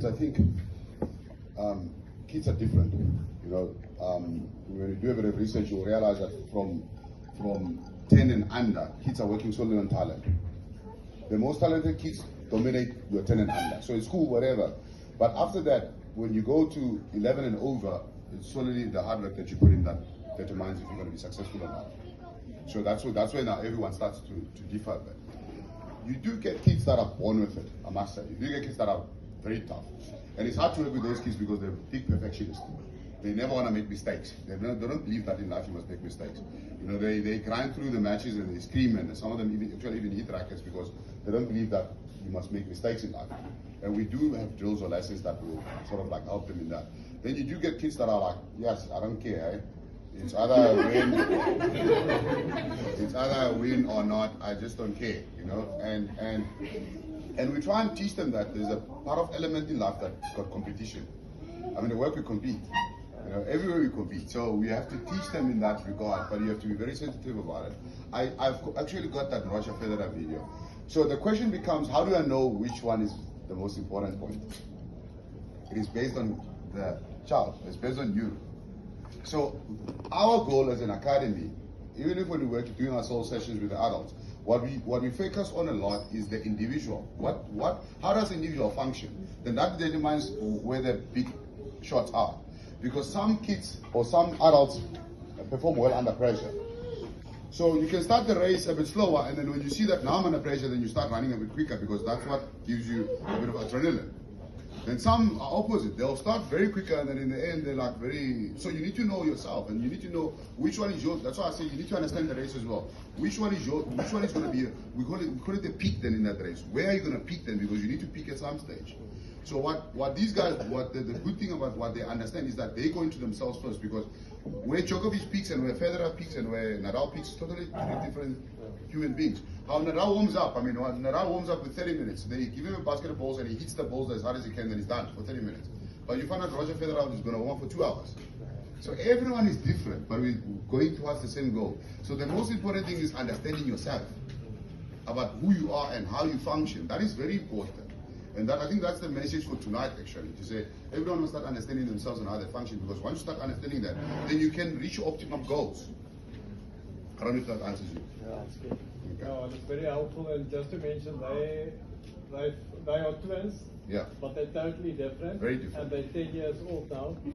I think kids are different. You know, when you do a bit of research, you'll realize that from 10 and under, kids are working solely on talent. The most talented kids dominate your 10 and under. So in school, whatever. But after that, when you go to 11 and over, it's solely the hard work that you put in that determines if you're going to be successful or not. So that's where now everyone starts to differ. But you do get kids that are born with it, I must say. You do get kids that are very tough. And it's hard to work with those kids because they're big perfectionists. They never want to make mistakes. They don't believe that in life you must make mistakes. You know, they grind through the matches and they scream, and some of them even hit rackets because they don't believe that you must make mistakes in life. And we do have drills or lessons that will sort of like help them in that. Then you do get kids that are like, yes, I don't care, eh? It's either a win or not, I just don't care, you know? And we try and teach them that there's a part of element in life that's got competition. I mean, the work we compete. You know, everywhere we compete. So we have to teach them in that regard, but you have to be very sensitive about it. I've actually got that Roger Federer video. So the question becomes, how do I know which one is the most important point? It is based on the child. It's based on you. So our goal as an academy, even if when we work doing our soul sessions with the adults, what we focus on a lot is the individual. How does the individual function? Then that determines where the big shots are. Because some kids or some adults perform well under pressure. So you can start the race a bit slower, and then when you see that now I'm under pressure, then you start running a bit quicker because that's what gives you a bit of adrenaline. Then some are opposite. They'll start very quicker, and then in the end they're like very. So you need to know yourself, and you need to know which one is yours. That's why I say you need to understand the race as well. Which one is yours? Which one is going to be? We call it the peak then in that race. Where are you going to peak then? Because you need to peak at some stage. So what these guys, the good thing about what they understand is that they go into themselves first, because where Djokovic peaks and where Federer peaks and where Nadal peaks, totally different human beings. How Nadal warms up, I mean, Nadal warms up with 30 minutes. They give him a basket of balls and he hits the balls as hard as he can, then he's done for 30 minutes. But you find out Roger Federer is going to warm up for 2 hours. So everyone is different, but we're going towards the same goal. So the most important thing is understanding yourself, about who you are and how you function. That is very important. And I think that's the message for tonight, actually, to say everyone will start understanding themselves and how they function, because once you start understanding that, then you can reach your optimum goals. I don't know if that answers you. Yeah, that's good. Okay. No, it's very helpful. And just to mention, they are twins, yeah, but they're totally different. Very different. And they're 10 years old now.